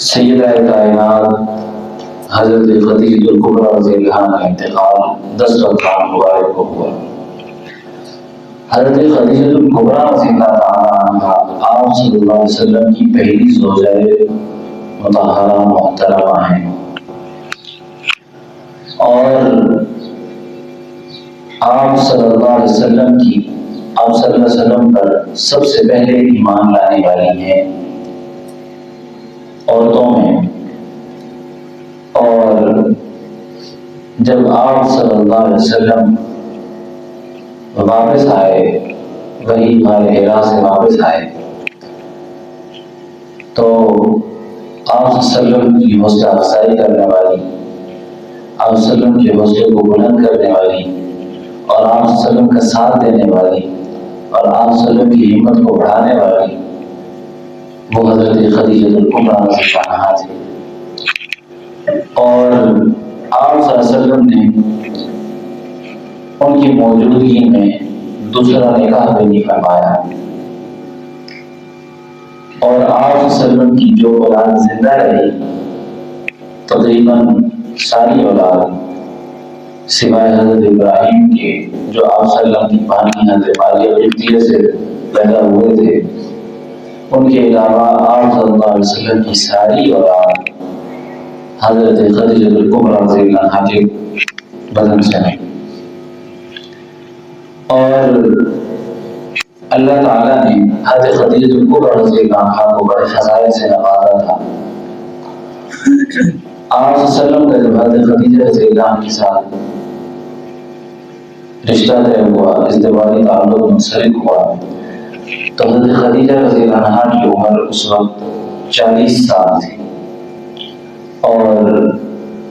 سیدہ کائنات حضرت خدیجہ الکبریٰ رضی اللہ عنہا کا انتقال 10 رمضان مبارک کو ہوا۔ حضرت خدیجہ الکبریٰ رضی اللہ عنہا آپ صلی اللہ علیہ وسلم کی پہلی زوجہ مطہرہ محترمہ ہیں، اور آپ صلی اللہ علیہ وسلم پر سب سے پہلے ایمان لانے والی ہیں عورتوں میں۔ اور جب آپ صلی اللہ علیہ وسلم واپس آئے، وہی غار حرا سے واپس آئے، تو آپ صلی اللہ علیہ وسلم کی حوصلہ افزائی کرنے والی، آپ صلی اللہ علیہ وسلم کے حوصلے کو بلند کرنے والی، اور آپ صلی اللہ علیہ وسلم کا ساتھ دینے والی، اور آپ صلی اللہ علیہ وسلم کی ہمت کو بڑھانے والی وہ حضرت خدیجہ الکبریٰ رضی اللہ عنہا تھی۔ اور آپ صلی اللہ علیہ وسلم نے ان کی موجودگی میں دوسرا نکاح بھی نہیں فرمایا، اور آپ صلی اللہ علیہ وسلم کی جو اولاد زندہ رہی تقریباً ساری اولاد سوائے حضرت ابراہیم کے جو آپ صلی اللہ علیہ وسلم کی بانی حضرت ماریہ قبطیہ سے پیدا ہوئے تھے، ان کے علاوہ آپ صلی اللہ علیہ وسلم کی ساری اولاد حضرت خدیجہ الکبریٰ رضی اللہ عنہا کے بدن سے ہیں۔ اور اللہ تعالیٰ نے حضرت خدیجہ الکبریٰ رضی اللہ عنہا کو بڑے خزائن سے نوازا تھا۔ آپ صلی اللہ علیہ وسلم کا جب حضرت خدیجہ رضی اللہ عنہا کے ساتھ رشتہ طے ہوا، ازدواجی تعلق منسلک ہوا، تو حضرت خدیجہ رضی اللہ عنہا کی عمر اس وقت 40 سال تھی، اور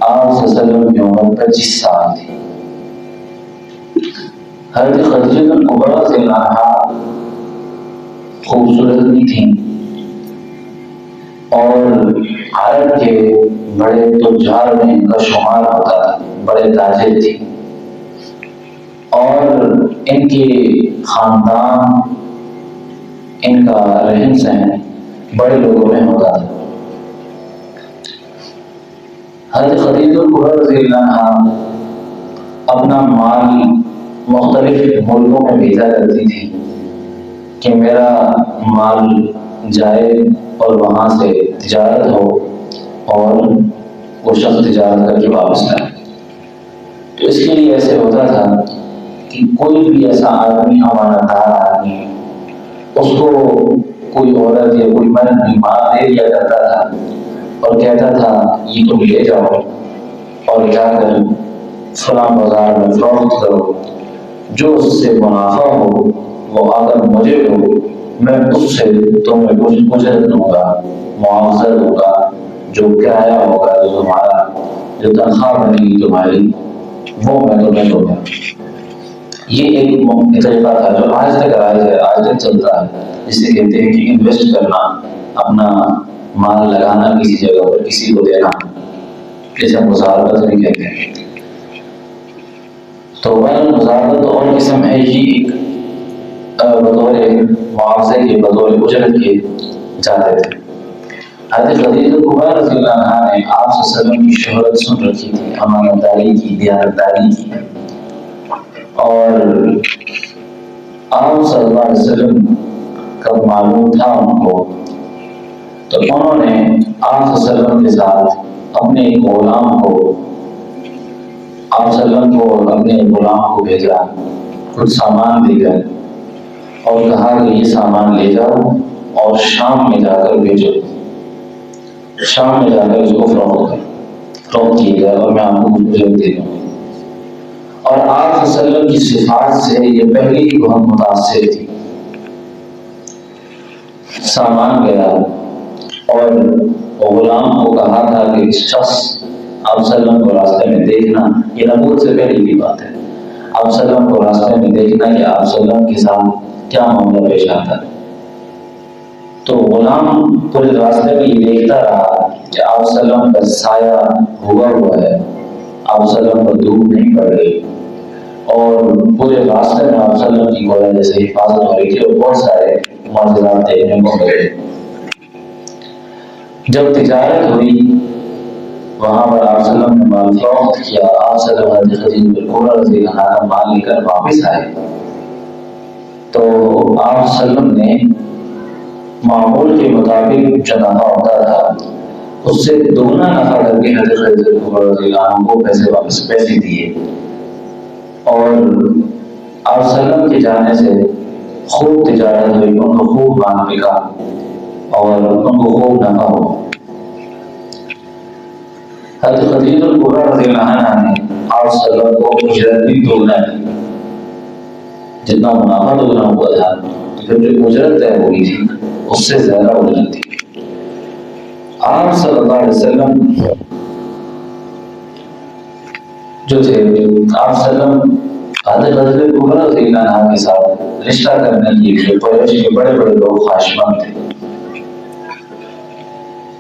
آپ صلی اللہ علیہ وسلم کی عمر 25 سال تھی۔ حضرت خدیجہ الکبریٰ رضی اللہ عنہا خوبصورت بھی تھیں، اور عرب کے بڑے تجار میں ان کا شمار ہوتا تھا، بڑے تاجر تھی، اور ان کے خاندان، ان کا رہن سہن بڑے لوگوں میں ہوتا تھا۔ حضرت خدیجہ الکبریٰ رضی اللہ عنہا اپنا مال مختلف ملکوں میں بھیجا کرتی تھی کہ میرا مال جائے اور وہاں سے تجارت ہو اور وہ شخص تجارت کر کے واپس لائے۔ تو اس کے لیے ایسے ہوتا تھا کہ کوئی بھی ایسا آدمی، امانتدار آدمی، اس کو کوئی عورت یا کوئی مرد بیمار دے دیا کرتا تھا اور کہتا تھا یہ تم لے جاؤ اور جا کر فلاں بازار میں فروخت کرو، جو اس سے منافع ہو وہ اگر مجھے ہو، میں اس سے تمہیں کچھ اجرت دوں گا، معاوضہ دوں گا، جو کرایہ ہوگا، جو تمہارا جو تنخواہ بنے گی تمہاری، وہ میں تمہیں دوں گا۔ یہ ایک طریقہ تھا جو آج تک رائج ہے، آج تک چلتا ہے، جسے کہتے ہیں کہ انویسٹ کرنا، اپنا مال لگانا کسی جگہ پر، کسی کو دینا، جیسے مزاربت بھی کہتے ہیں۔ تو مزاربت اور قسم ہے، یہ ایک بطور معاوضے کے، بطور اجرت کے جاتے تھے۔ حضرت خدیجہ الکبریٰ رضی اللہ عنہا نے آپ صلی اللہ علیہ وسلم کی شہرت سن رکھی تھی، امانتداری کی، دیانتداری کی، اور آپ صلی اللہ علیہ وسلم کا معلوم تھا ان کو، تو انہوں نے آپ صلی اللہ علیہ وسلم کے ساتھ اپنے غلام کو، آپ صلی اللہ علیہ وسلم کو اپنے غلام کو بھیجا، کچھ سامان دے کر، اور کہا کہ یہ سامان لے جاؤ اور شام میں جا کر بھیجو، شام میں جا کر اس کو فروخت کیے گا اور میں آپ کو اجرت دے دوں گا۔ اور آپ صلی اللہ علیہ وسلم کی صفات سے یہ پہلے ہی بہت متاثر تھی۔ سامان گیا اور غلام کو کہا تھا کہ اس شخص آپ صلی اللہ علیہ وسلم کو راستے میں دیکھنا، یہ نبوت سے پہلے کی بات ہے، آپ صلی اللہ علیہ وسلم کو راستے میں دیکھنا کہ آپ صلی اللہ علیہ وسلم کے ساتھ کیا معاملہ پیش آتا ہے۔ تو غلام پورے راستے میں یہ دیکھتا رہا کہ آپ صلی اللہ علیہ وسلم کا سایہ ہوا ہے، آپ صلی اللہ علیہ وسلم پر دھوپ نہیں پڑ رہی، اور پورے راستے میں آپ صلی اللہ علیہ وسلم کی گویا جیسے حفاظت ہو رہی تھی، اور بہت سارے معجزات دیکھنے کو ملے۔ جب تجارت ہوئی وہاں پر آپ صلی اللہ علیہ وسلم نے مال فروخت کیا، آپ صلی اللہ علیہ وسلم خدیجہ الکبریٰ رضی اللہ عنہا مال لے کر واپس آئے تو آپ صلی اللہ علیہ وسلم نے معمول کے مطابق جو نفع ہوتا تھا اس سے دگنا نفع کر کے حضرت خدیجہ الکبریٰ رضی اللہ عنہ کو پیسے دیے، اور آپ صلی اللہ علیہ وسلم کے جانے سے خوب تجارت ہوئی، ان کو خوب مال بکا اور ان کو خوب نفع ہوا۔ حضرت خدیجہ الکبریٰ رضی اللہ عنہا نے آپ صلی اللہ علیہ وسلم کو اجرت بھی دگنا دی، جتنا منافع دگنا ہوا تھا پھر جو اجرت طے ہوئی تھی اس سے زیادہ اجرت تھی۔ آپ صلی اللہ علیہ وسلم جو تھے، آپ صلی اللہ علیہ وسلم حضرت خدیجہ الکبریٰ رضی اللہ عنہا کے ساتھ رشتہ کرنے کے لیے قریش کے بڑے بڑے لوگ خواہشمند تھے،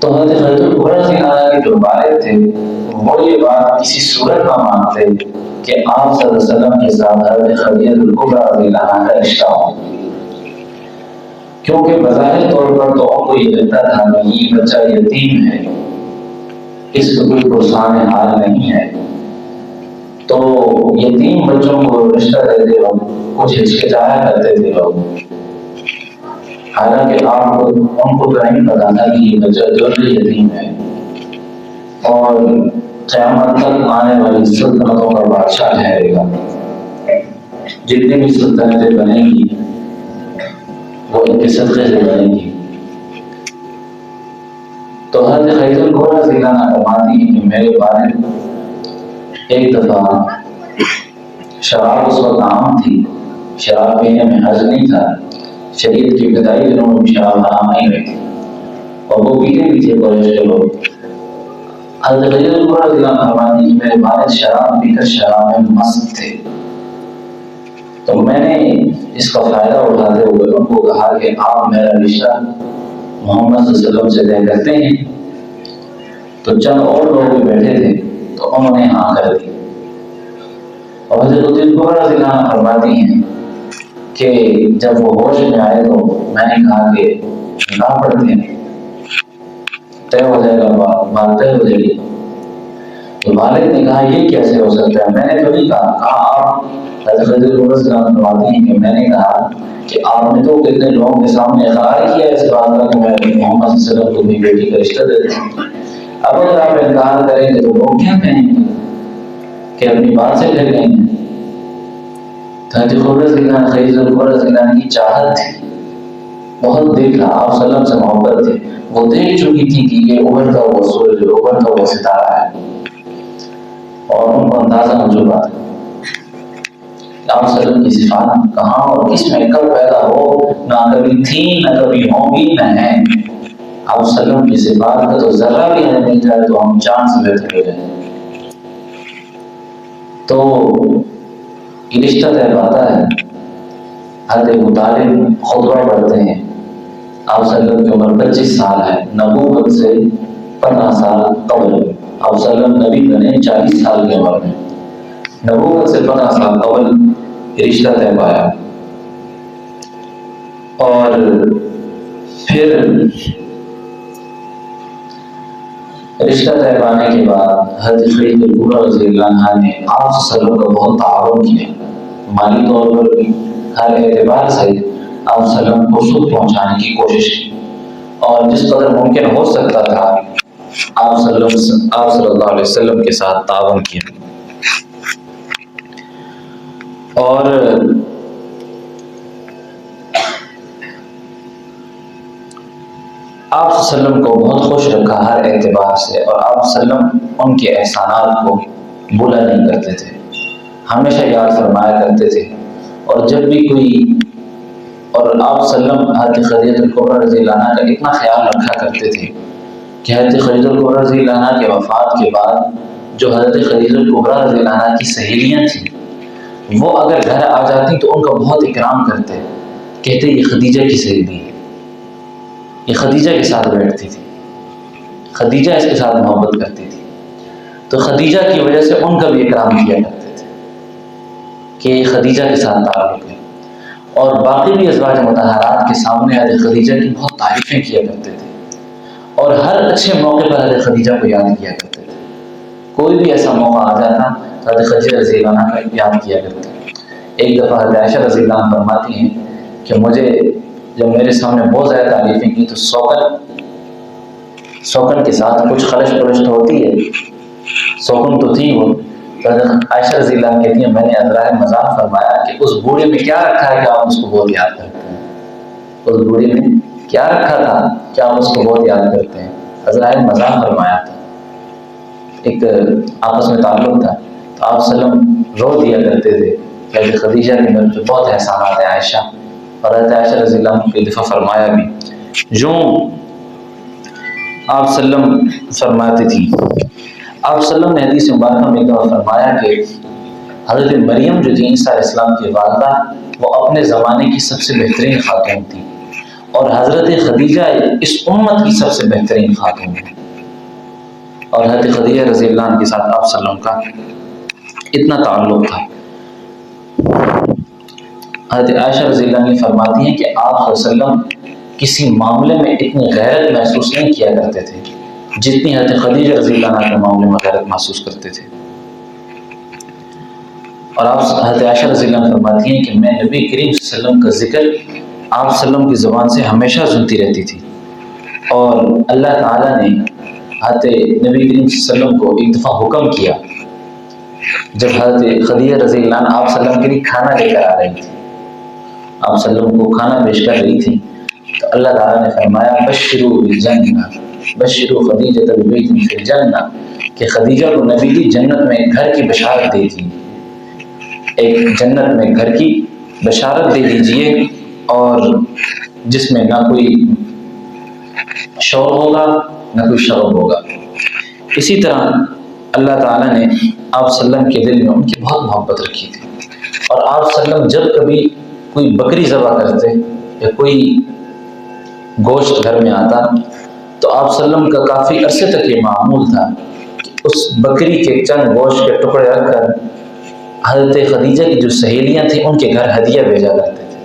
تو حضرت خدیجہ الکبریٰ رضی اللہ عنہا کے جو والد تھے وہ یہ بات کسی صورت نہ مانتے کہ آپ صلی اللہ علیہ وسلم کے ساتھ حضرت خدیجہ الکبریٰ رضی اللہ عنہا کا رشتہ ہو، کیونکہ بظاہر طور پر تو ان کو یہ لگتا تھا کہ یہ بچہ یتیم ہے، اس کو کوئی پرسان حال نہیں ہے، تو یتیم بچوں کو رشتہ دیتے وقت کچھ ہچکچایا کرتے تھے لوگ، حالانکہ آپ کو ان کو تو نہیں پتا تھا کہ یہ بچہ جو یتیم ہے اور قیامت تک آنے والی سلطنتوں کا بادشاہ ٹھہرے گا، جتنی بھی سلطنتیں بنیں گی وہ ان کے صدقے سے بنیں گی۔ تو حضرت خدیجہ الکبریٰ رضی اللہ عنہا فرماتی ہیں کہ میرے والد ایک دفعہ شراب اس وقت عام تھی، شراب پینے میں حرج نہیں تھا، شریعت کی ابتدائی دنوں میں شراب حرام نہیں ہوئی تھی اور وہ پیتے بھی تھے قریش کے لوگ۔ حضرت خدیجہ الکبریٰ رضی اللہ عنہا فرماتی ہیں کہ میرے والد شراب پی کر شراب میں مست تھے، تو میں نے اس کا فائدہ اٹھاتے ہوئے ان کو کہا کہ آپ میرا رشتہ محمد صلی اللہ علیہ وسلم سے طے کرتے ہیں، تو چند اور لوگ بھی بیٹھے تھے تو انہوں نے ہاں کر دی، اور حضرت خدیجہ الکبریٰ رضی اللہ عنہا فرماتی ہیں کہ جب وہ ہوش میں آئے تو میں نے کہا کہ نکاح پڑھتے ہیں، طے ہو جائے گا، بات طے ہو جائے گی۔ تو والد نے کہا یہ کیسے ہو سکتا ہے؟ میں نے تو نہیں کہا آپ حضرت خدیجہ الکبریٰ رضی اللہ عنہا فرماتی ہیں کہ میں نے کہا کہ آپ نے تو کتنے لوگوں کے سامنے اقرار کیا اس بات کا کہ میں محمد صلی اللہ علیہ وسلم کو اپنی بیٹی کا رشتہ دیتا ہوں، اب اگر آپ انکار کریں گے تو لوگ کیا کہیں گے کہ اپنی بات سے پھر گئے ہیں۔ حضرت خدیجہ الکبریٰ رضی اللہ عنہا کی چاہت تھی، بہت دل تھا، آپ صلی اللہ علیہ وسلم سے محبت تھی، وہ دیکھ چکی تھی کہ یہ ابھرتا ہوا سورج، ابھرتا ہوا ستارہ ہے، اور ان کو اندازہ ہو چکا تھا آپ صلی اللہ علیہ وسلم کی صفات کہاں اور کس میں کب پیدا ہو، نہ کبھی تھی نہ کبھی ہوں گی نہ ہیں۔ آپ صلی اللہ علیہ وسلم کی صفات کا تو ذرہ بھی ہمیں مل جائے تو ہم چاند سے بہتر ہو جائیں۔ تو یہ رشتہ طے پاتا ہے، حضرت ابو طالب خطبہ پڑھتے ہیں، آپ صلی اللہ علیہ وسلم کی عمر 25 سال ہے، نبوت سے 15 سال قبل آپ صلی اللہ علیہ وسلم نبی بنے 40 سال کی عمر میں، نبوت سے 15 سال قبل رشتہ طے پایا، اور پھر رشتہ طے پانے کے بعد حضرت خدیجہ الکبریٰ رضی اللہ عنہا نے آپ صلی اللہ علیہ وسلم کا بہت تعاون کیا، مالی طور پر بھی، ہر اعتبار سے آپ صلی اللہ علیہ وسلم کو سود پہنچانے کی کوشش کی، اور جس قدر ممکن ہو سکتا تھا آپ صلی اللہ علیہ وسلم کے ساتھ تعاون کیا، اور آپ صلی اللہ علیہ وسلم کو بہت خوش رکھا ہر اعتبار سے، اور آپ صلی اللہ علیہ وسلم ان کے احسانات کو بھولا نہیں کرتے تھے، ہمیشہ یاد فرمایا کرتے تھے، اور جب بھی کوئی، اور آپ صلی اللہ علیہ وسلم حضرت خدیجہ الکبریٰ رضی اللہ عنہا کا اتنا خیال رکھا کرتے تھے کہ حضرت خدیجہ الکبریٰ رضی اللہ عنہا کے وفات کے بعد جو حضرت خدیجہ الکبریٰ رضی اللہ عنہا کی سہیلیاں تھیں وہ اگر گھر آ جاتی تو ان کا بہت اکرام کرتے، کہتے یہ خدیجہ کی سہیلی ہے، یہ خدیجہ کے ساتھ بیٹھتی تھی، خدیجہ اس کے ساتھ محبت کرتی تھی، تو خدیجہ کی وجہ سے ان کا بھی اکرام کیا کرتے تھے کہ یہ خدیجہ کے ساتھ تعلق ہے، اور باقی بھی ازواج مطہرات کے سامنے حضرت خدیجہ کی بہت تعریفیں کیا کرتے تھے، اور ہر اچھے موقع پر حضرت خدیجہ کو یاد کیا کرتے تھے. کوئی بھی ایسا موقع آ جاتا تو حضرت خدیجہ رضی اللہ عنہ کو یاد کیا کرتے. ایک دفعہ حضرت عائشہ رضی اللہ عنہ فرماتی ہیں کہ مجھے جب میرے سامنے بہت زیادہ تعریفیں کی تو سوکن کے ساتھ کچھ خلش پلش تو ہوتی ہے، سوکن تو تھی وہ. عائشہ رضی اللہ عنہ کہتی ہیں میں نے ازرائے مذاق فرمایا کہ اس بوڑھے میں کیا رکھا ہے کہ آپ اس کو بہت یاد کرتے ہیں. اس بوڑھے میں کیا رکھا تھا کہ آپ اس کو بہت یاد کرتے ہیں. ازرائے مذاق فرمایا تھا، ایک آپس میں تعلق تھا. تو آپ صلی اللہ علیہ وسلم رو دیا کرتے تھے کہ حضرت خدیجہ کے میرے پہ بہت احسانات ہیں عائشہ. اور حضرت عائشہ رضی اللہ عنہ کو دفعہ فرمایا بھی جو آپ صلی اللہ علیہ وسلم فرماتی تھی. آپ صلی اللہ علیہ وسلم نے حدیث مبارکہ میں ایک دفعہ فرمایا کہ حضرت مریم جو تھی عیسیٰ علیہ السلام کی والدہ، وہ اپنے زمانے کی سب سے بہترین خاتون تھی، اور حضرت خدیجہ اس امت کی سب سے بہترین خاتون ہے. اور حضرت خدیجہ رضی اللہ عنہ کے ساتھ آپ صلی اللہ علیہ وسلم کا اتنا تعلق تھا. حضرت عائشہ رضی اللہ عنہ فرماتی ہیں کہ آپ صلی اللہ علیہ وسلم کسی معاملے میں اتنی غیرت محسوس نہیں کیا کرتے تھے جتنی حضرت خدیجہ رضی اللہ عنہ کے معاملے میں غیرت محسوس کرتے تھے. اور آپ حضرت عائشہ رضی اللہ عنہ فرماتی ہیں کہ میں نبی کریم صلی اللہ علیہ وسلم کا ذکر آپ صلی اللہ علیہ وسلم کی زبان سے ہمیشہ سنتی رہتی تھی. اور اللہ تعالیٰ نے حضرت نبی کریم صلی اللہ علیہ وسلم کو ایک دفعہ حکم کیا جب حضرت خدیجہ رضی اللہ عنہ آپ صلی اللہ علیہ وسلم کے لیے کھانا لے کر آ رہی تھی، آپ صلی اللہ علیہ وسلم کو کھانا پیش کر رہی تھی، تو اللہ تعالیٰ نے فرمایا بشروا بالجنہ بشروا خدیجہ ببیت فی الجنہ، کہ خدیجہ کو نبی کی جنت میں گھر کی بشارت دے دی. ایک جنت میں گھر کی بشارت دے دیجئے، اور جس میں نہ کوئی شور ہوگا نہ کوئی شرم ہوگا. اسی طرح اللہ تعالیٰ نے آپ صلی اللہ علیہ وسلم کے دل میں ان کی بہت محبت رکھی تھی. اور آپ صلی اللہ علیہ وسلم جب کبھی کوئی بکری ذبح کرتے یا کوئی گوشت گھر میں آتا تو آپ صلی اللہ علیہ وسلم کا کافی عرصے تک یہ معمول تھا کہ اس بکری کے چند گوشت کے ٹکڑے رکھ کر حضرت خدیجہ کی جو سہیلیاں تھیں ان کے گھر ہدیہ بھیجا کرتے تھے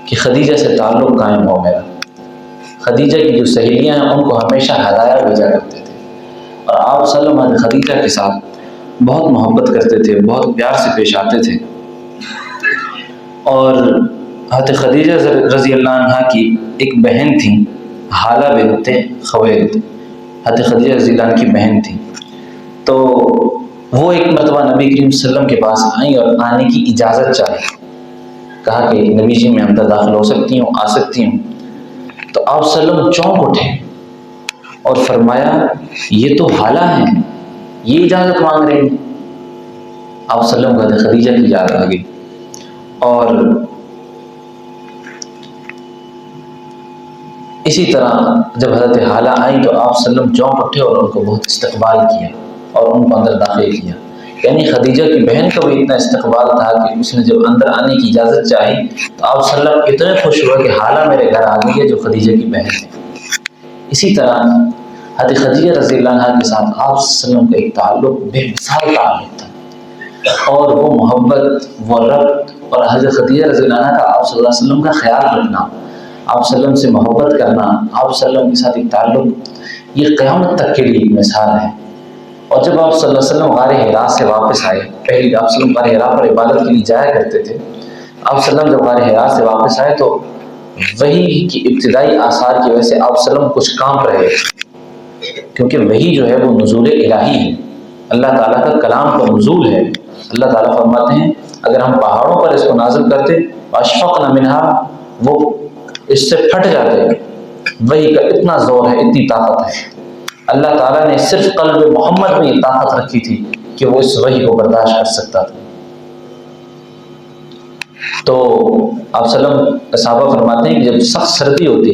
کہ خدیجہ سے تعلق قائم ہو میرا. خدیجہ کی جو سہیلیاں ہیں ان کو ہمیشہ ہدایہ بھیجا کرتے تھے. اور آپ صلی اللہ علیہ وسلم خدیجہ کے ساتھ بہت محبت کرتے تھے، بہت پیار سے پیش آتے تھے. اور حضرت خدیجہ رضی اللہ عنہ کی ایک بہن تھی حالہ بنت خویلد، حضرت خدیجہ رضی اللہ عنہ کی بہن تھی. تو وہ ایک مرتبہ نبی کریم صلی اللہ علیہ وسلم کے پاس آئیں اور آنے کی اجازت چاہی. کہا کہ نبی جی میں اندر داخل ہو سکتی ہوں، آ سکتی ہوں. تو آپ صلی اللہ علیہ وسلم چونک اٹھے اور فرمایا یہ تو حالہ ہیں، یہ اجازت مانگ رہے ہیں. آپ صلی اللہ علیہ وسلم خدیجہ کی یاد آ گئی. اور اسی طرح جب حضرت حالہ آئی تو آپ صلی اللہ علیہ وسلم چونک اٹھے اور ان کو بہت استقبال کیا اور ان کو اندر داخل کیا. یعنی خدیجہ کی بہن کا بھی اتنا استقبال تھا کہ اس نے جب اندر آنے کی اجازت چاہی تو آپ صلی اللہ علیہ وسلم اتنے خوش ہوئے کہ حالہ میرے گھر آ گئی ہے جو خدیجہ کی بہن ہے. اسی طرح حضرت خدیجہ رضی اللہ عنہ کے ساتھ آپ صلی اللہ علیہ وسلم کا ایک تعلق بے مثال تعلق تھا، اور وہ محبت، وہ ربط، اور حضرت خدیجہ رضی اللہ عنہ کا آپ صلی اللہ علیہ وسلم کا خیال رکھنا، آپ صلی اللہ علیہ وسلم سے محبت کرنا، آپ صلی اللہ علیہ وسلم کے ساتھ ایک تعلق، یہ قیامت تک کے لیے ایک مثال ہے. اور جب آپ صلی اللہ علیہ وسلم غار حرا سے واپس آئے، پہلے آپ صلی اللہ علیہ وسلم غار حرا پر عبادت کے لیے جایا کرتے تھے، آپ صلی اللہ علیہ وسلم جب غار حرا سے واپس آئے تو وحی کی ابتدائی آثار کی وجہ سے آپ صلی اللہ علیہ وسلم کچھ کانپ رہے تھے، کیونکہ وحی جو ہے وہ نزول الہی ہے، اللہ تعالیٰ کا کلام کا نزول ہے. اللہ تعالیٰ فرماتے ہیں اگر ہم پہاڑوں پر اس کو نازل کرتے اشفقنا منہا، وہ اس سے پھٹ جاتے. وحی کا اتنا زور ہے، اتنی طاقت ہے. اللہ تعالیٰ نے صرف قلب محمد میں یہ طاقت رکھی تھی کہ وہ اس وحی کو برداشت کر سکتا تھا. تو آپ صلی اللہ علیہ وسلم صحابہ فرماتے ہیں کہ جب سخت سردی ہوتی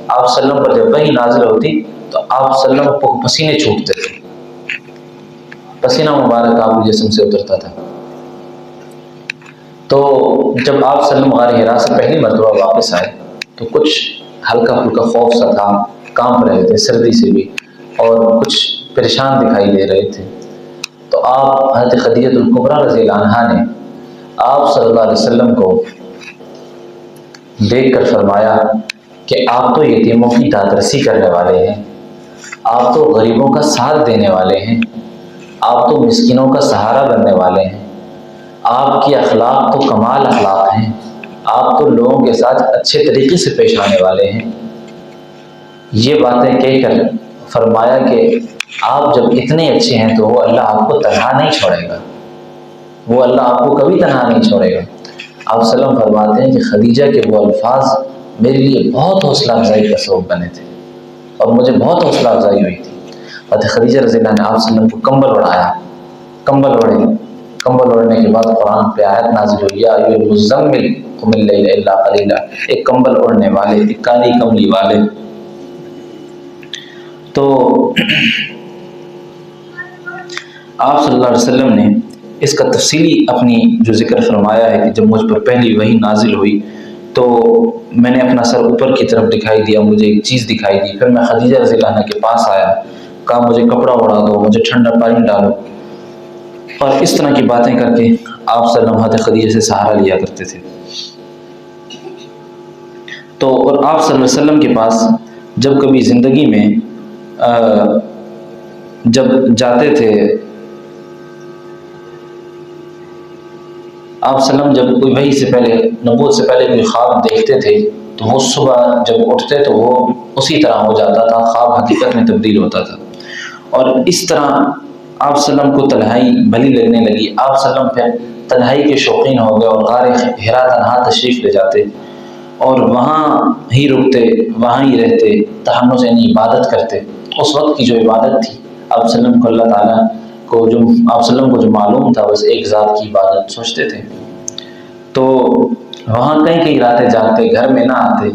آپ صلی اللہ علیہ وسلم پر جب وحی نازل ہوتی تو آپ صلی اللہ علیہ وسلم کو پسینے چھوٹتے تھے، پسینہ مبارک آپ کے جسم سے اترتا تھا. تو جب آپ صلی اللہ علیہ وسلم غار حرا سے پہلی مرتبہ واپس آئے تو کچھ ہلکا پھلکا خوف سا تھا، کانپ رہے تھے سردی سے بھی اور کچھ پریشان دکھائی دے رہے تھے. تو آپ حضرت خدیجہ الکبریٰ رضی اللہ عنہا نے آپ صلی اللہ علیہ وسلم کو دیکھ کر فرمایا کہ آپ تو یتیموں کی دادرسی کرنے والے ہیں، آپ تو غریبوں کا ساتھ دینے والے ہیں، آپ تو مسکینوں کا سہارا بننے والے ہیں، آپ کی اخلاق تو کمال اخلاق ہیں، آپ تو لوگوں کے ساتھ اچھے طریقے سے پیش آنے والے ہیں۔ یہ باتیں کہہ کر فرمایا کہ آپ جب اتنے اچھے ہیں تو وہ اللہ آپ کو تنہا نہیں چھوڑے گا، وہ اللہ آپ کو کبھی تنہا نہیں چھوڑے گا۔ آپ صلی اللہ علیہ وسلم فرماتے ہیں کہ خدیجہ کے وہ الفاظ میرے لیے بہت حوصلہ افزائی کا سبب بنے تھے اور مجھے بہت حوصلہ افزائی ہوئی تھی۔ حضرت خدیجہ رضی اللہ عنہ نے آپ صلی اللہ علیہ وسلم کو کمبل اڑایا، کمبل اوڑھے، کمبل اوڑھنے کے بعد قرآن پہ آیت نازل ہوئی، یا ایھا المزمل قم اللیل الا قلیلا، ایک کمبل اوڑھنے والے، ایک کالی کملی والے۔ تو آپ صلی اللہ علیہ وسلم نے اس کا تفصیلی اپنی جو ذکر فرمایا ہے کہ جب مجھ پر پہلی وحی نازل ہوئی تو میں نے اپنا سر اوپر کی طرف دکھائی دیا، مجھے ایک چیز دکھائی دی، پھر میں خدیجہ رضی اللہ عنہ کے پاس آیا، کہا مجھے کپڑا اڑا دو، مجھے ٹھنڈا پانی ڈالو، اور اس طرح کی باتیں کر کے آپ صلی اللہ علیہ وسلم حضرت خدیجہ سے سہارا لیا کرتے تھے۔ تو اور آپ صلی اللہ علیہ وسلم کے پاس جب کبھی زندگی میں جب جاتے تھے، آپ صلی اللہ علیہ وسلم جب کوئی وحی سے پہلے، نبوت سے پہلے کوئی خواب دیکھتے تھے تو وہ صبح جب اٹھتے تو وہ اسی طرح ہو جاتا تھا، خواب حقیقت میں تبدیل ہوتا تھا۔ اور اس طرح آپ صلی اللہ علیہ وسلم کو تنہائی بھلی لگنے لگی، آپ صلی اللہ علیہ وسلم پھر تنہائی کے شوقین ہو گئے اور غار حرا تنہا تشریف لے جاتے اور وہاں ہی رکتے، وہاں ہی رہتے، تحنث یعنی عبادت کرتے۔ اس وقت کی جو عبادت تھی آپ صلی اللہ علیہ وسلم کو اللہ تعالیٰ کو جو آپ صلی اللہ علیہ وسلم کو جو معلوم تھا بس ایک ذات کی عبادت سوچتے تھے، تو وہاں کئی راتیں جاگتے، گھر میں نہ آتے،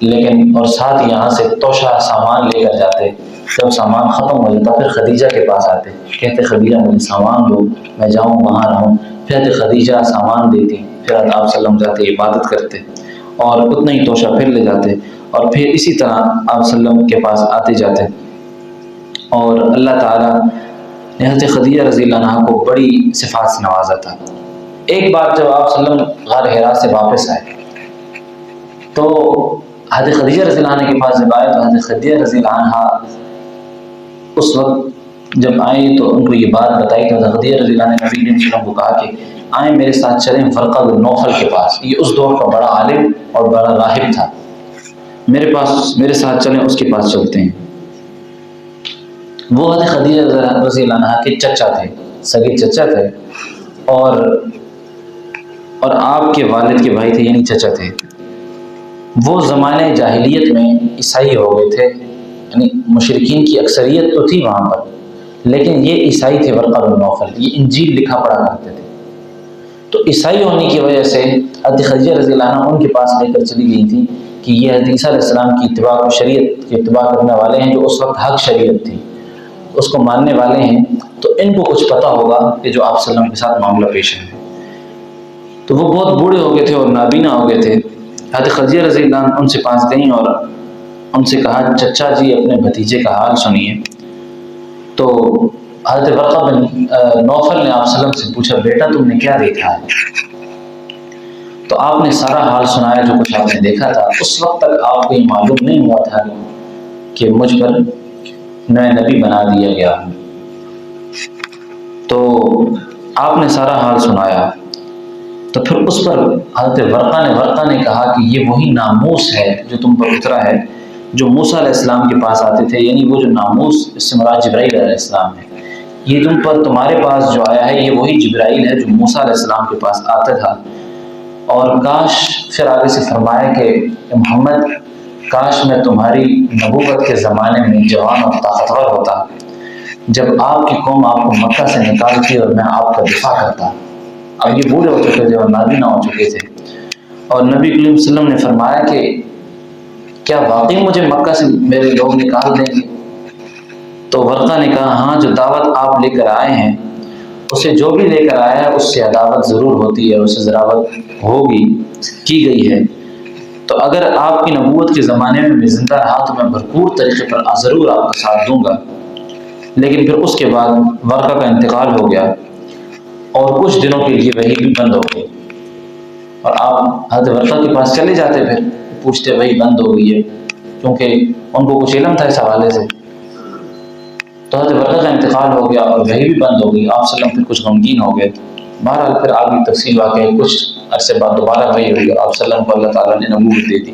لیکن اور ساتھ یہاں سے توشہ سامان لے کر جاتے، جب سامان ختم ہو جاتا پھر خدیجہ کے پاس آتے، کہتے خدیجہ مجھے سامان دو، میں جاؤں وہاں رہوں، پھر خدیجہ سامان دیتی، پھر آپ صلی اللہ علیہ وسلم جاتے عبادت کرتے اور اتنا ہی توشہ پھر لے جاتے، اور پھر اسی طرح آپ صلی اللہ علیہ وسلم کے پاس آتے جاتے۔ اور اللہ تعالیٰ نے حضرت خدیجہ رضی اللہ عنہا کو بڑی صفات سے نوازا تھا۔ ایک بار جب آپ صلی اللہ علیہ وسلم غار حرا سے واپس آئے تو حضرت خدیجہ رضی اللہ عنہ کے پاس جب آئے تو حضرت خدیجہ رضی اللہ عنہا اس وقت جب آئے تو ان کو یہ بات بتائی تو حضرت خدیجہ رضی اللہ عنہ نے نبی کریم صلی اللہ علیہ وسلم کو کہا کہ آئیں میرے ساتھ چلیں ورقہ بن نوفل کے پاس، یہ اس دور کا بڑا عالم اور بڑا راہب تھا، میرے ساتھ چلیں، اس کے پاس چلتے ہیں۔ وہ حضرت خدیجہ رضی اللہ عنہ کے چچا تھے، سگے چچا تھے، اور آپ کے والد کے بھائی تھے، یعنی چچا تھے۔ وہ زمانے جاہلیت میں عیسائی ہو گئے تھے، یعنی مشرکین کی اکثریت تو تھی وہاں پر، لیکن یہ عیسائی تھے ورقہ بن نوفل، یہ انجیل لکھا پڑھا کرتے تھے۔ تو عیسائی ہونے کی وجہ سے حضرت خدیجہ رضی اللہ عنہ ان کے پاس لے کر چلی گئی تھی کہ یہ حضرت عیسیٰ علیہ السلام کی اتباع شریعت کی اتباع کرنے والے ہیں، جو اس وقت حق شریعت تھی، اس کو ماننے والے ہیں، تو ان کو کچھ پتہ ہوگا کہ جو آپ صلی اللہ علیہ وسلم کے ساتھ معاملہ پیش ہے۔ تو وہ بہت بوڑھے ہو گئے تھے اور نابینا ہو گئے تھے۔ حضرت خدیجہ رضی اللہ عنہ ان سے پاس گئیں اور ان سے کہا چچا جی اپنے بھتیجے کا حال سنیے۔ تو حضرت ورقہ بن نوفل نے آپ صلی اللہ علیہ وسلم سے پوچھا بیٹا تم نے کیا دیکھا ہے؟ تو آپ نے سارا حال سنایا جو کچھ آپ نے دیکھا تھا۔ اس وقت تک آپ کو یہ معلوم نہیں ہوا تھا کہ مجھ پر نئے نبی بنا دیا گیا ہوں۔ تو آپ نے سارا حال سنایا تو پھر اس پر حضرت ورقہ نے کہا کہ یہ وہی ناموس ہے جو تم پر اترا ہے، جو موسیٰ علیہ السلام کے پاس آتے تھے، یعنی وہ جو ناموس اس سے مراد جبرائیل علیہ السلام ہے، یہ تم پر تمہارے پاس جو آیا ہے یہ وہی جبرائیل ہے جو موسیٰ علیہ السلام کے پاس آتا تھا۔ اور کاش، پھر آگے سے فرمایا کہ محمد کاش میں تمہاری نبوت کے زمانے میں جوان اور طاقتور ہوتا، جب آپ کی قوم آپ کو مکہ سے نکالتی اور میں آپ کا دفاع کرتا۔ اب یہ بوڑھے ہو چکے تھے اور نابینا ہو چکے تھے، اور نبی کریم صلی اللہ علیہ وسلم نے فرمایا کہ کیا واقعی مجھے مکہ سے میرے لوگ نکال دیں گے؟ تو ورقہ نے کہا ہاں، جو دعوت آپ لے کر آئے ہیں اسے جو بھی لے کر آیا ہے اس سے عداوت ضرور ہوتی ہے، اس سے ضراوت ہوگی، کی گئی ہے۔ تو اگر آپ کی نبوت کے زمانے میں میں زندہ رہا تو میں بھرپور طریقے پر ضرور آپ کا ساتھ دوں گا۔ لیکن پھر اس کے بعد ورقہ کا انتقال ہو گیا اور کچھ دنوں کے لیے وحی بھی بند ہو گئی، اور آپ حضرت ورقہ کے پاس چلے جاتے، پھر پوچھتے وہی بند ہو گئی ہے، کیونکہ ان کو کچھ علم تھا اس حوالے سے۔ تو حضرت برقہ کا انتقال ہو گیا اور وحی بھی بند ہو گئی، آپ صلی اللہ علیہ وسلم پھر کچھ غمگین ہو گئے۔ بہرحال پھر آگے تفصیل واقع ہے، کچھ عرصے بعد دوبارہ وحی ہوئی اور آپ صلی اللہ علیہ وسلم کو اللہ تعالیٰ نے نبوت دے دی۔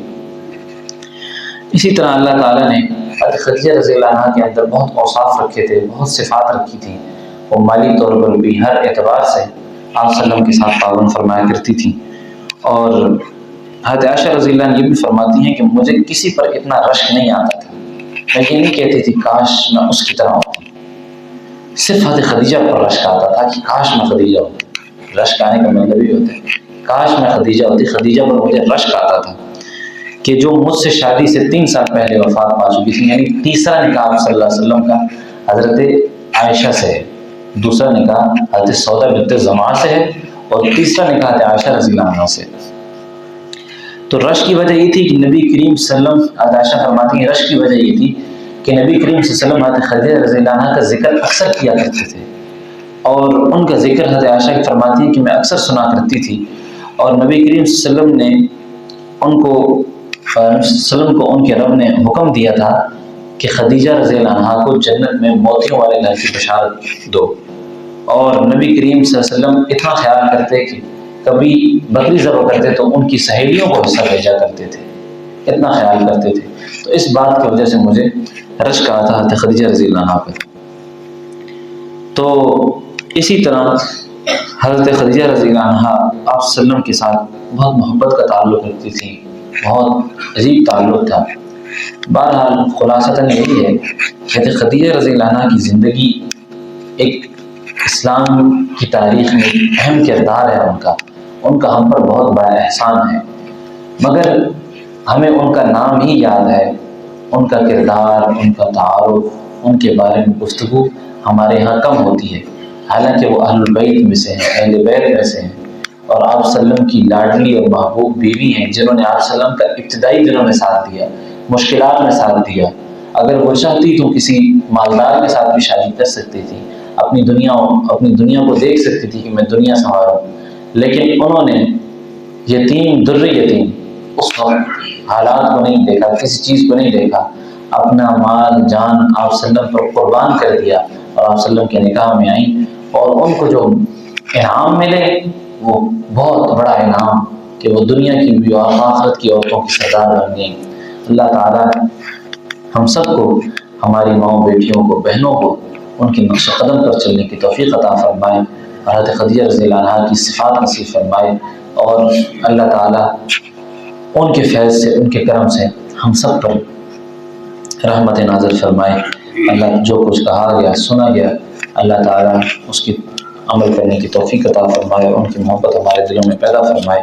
اسی طرح اللہ تعالیٰ نے حضرت خدیجہ رضی اللہ عنہ کے اندر بہت اوصاف رکھے تھے، بہت صفات رکھی تھیں، وہ مالی طور پر بھی ہر اعتبار سے آپ صلی اللہ علیہ وسلم کے ساتھ تعاون فرمایا کرتی تھیں۔ اور حضرت عائشہ رضی اللہ عنہ یہ بھی فرماتی ہیں کہ مجھے کسی پر اتنا رشک نہیں آتا تھا، میں یہ نہیں کہتی تھی کاش میں اس کی طرح ہوتی، صرف حضرت خدیجہ پر رشک آتا تھا کہ کاش میں خدیجہ ہوتی۔ رشک آنے کا مطلب یہ ہوتا ہے کاش میں خدیجہ ہوتی۔ خدیجہ پر مجھے رشک آتا تھا کہ جو مجھ سے شادی سے 3 سال پہلے وفات پا چکی تھی، یعنی تیسرا نکاح صلی اللہ علیہ وسلم کا حضرت عائشہ سے ہے، دوسرا نکاح حضرت سودہ بنت زمعہ سے ہے، اور تیسرا نکاح حضرت عائشہ رضی اللہ عنہ سے۔ تو رشک کی وجہ یہ تھی کہ نبی کریم صلی اللہ علیہ وسلم، حضرت عائشہ فرماتی ہیں رشک کی وجہ یہ تھی کہ نبی کریم صلی اللہ علیہ وسلم حضرت خدیجہ رضی اللہ عنہ کا ذکر اکثر کیا کرتے تھے، اور ان کا ذکر حضرت عائشہ کی فرماتی ہے کہ میں اکثر سنا کرتی تھی، اور نبی کریم صلی اللہ علیہ وسلم نے ان کو ان کے رب نے حکم دیا تھا کہ خدیجہ رضی اللہ عنہ کو جنت میں موتیوں والے گھر کی بشارت دو۔ اور نبی کریم صلی اللہ علیہ وسلم اتنا خیال کرتے کہ کبھی بکری ذبح کرتے تو ان کی سہیلیوں کو حصہ بھیجا کرتے تھے، اتنا خیال کرتے تھے۔ تو اس بات کی وجہ سے مجھے رشک آتا تھا حضرت خدیجہ رضی اللہ عنہ پر۔ تو اسی طرح حضرت خدیجہ رضی اللہ عنہ آپ صلی اللہ علیہ وسلم کے ساتھ بہت محبت کا تعلق رکھتی تھی، بہت عجیب تعلق تھا۔ بہرحال خلاصتاً یہی ہے کہ حضرت خدیجہ رضی اللہ عنہ کی زندگی ایک اسلام کی تاریخ میں اہم کردار ہے ان کا ہم پر بہت بڑا احسان ہے، مگر ہمیں ان کا نام ہی یاد ہے، ان کا کردار، ان کا تعارف، ان کے بارے میں گفتگو ہمارے ہاں کم ہوتی ہے، حالانکہ وہ اہل البیت میں سے ہیں، اہل بیت میں سے ہیں، اور آپ صلی اللہ علیہ وسلم کی لاڈلی اور محبوب بیوی ہیں، جنہوں نے آپ صلی اللہ علیہ وسلم کا ابتدائی دنوں میں ساتھ دیا، مشکلات میں ساتھ دیا۔ اگر وہ چاہتی تو کسی مالدار کے ساتھ بھی شادی کر سکتی تھی، اپنی دنیا کو دیکھ سکتی تھی کہ میں دنیا سنواروں، لیکن انہوں نے یتیم در یتیم اس وقت حالات کو نہیں دیکھا، کسی چیز کو نہیں دیکھا، اپنا مال جان آپ صلی اللہ علیہ وسلم پر قربان کر دیا، اور آپ صلی اللہ علیہ وسلم کے نکاح میں آئیں، اور ان کو جو انعام ملے وہ بہت بڑا انعام کہ وہ دنیا کی بھی اور آخرت کی عورتوں کی سردار بن گئیں۔ اللہ تعالیٰ ہم سب کو، ہماری ماؤں بیٹیوں کو، بہنوں کو ان کی نقش قدم پر چلنے کی توفیق عطا فرمائے، اور حضرت خدیجہ رضی اللہ عنہ کی صفات نصیب فرمائے، اور اللہ تعالیٰ ان کے فیض سے، ان کے کرم سے ہم سب پر رحمت نازل فرمائے۔ اللہ جو کچھ کہا گیا، سنا گیا، اللہ تعالیٰ اس کی عمل کرنے کی توفیق عطا فرمائے، ان کی محبت ہمارے دلوں میں پیدا فرمائے۔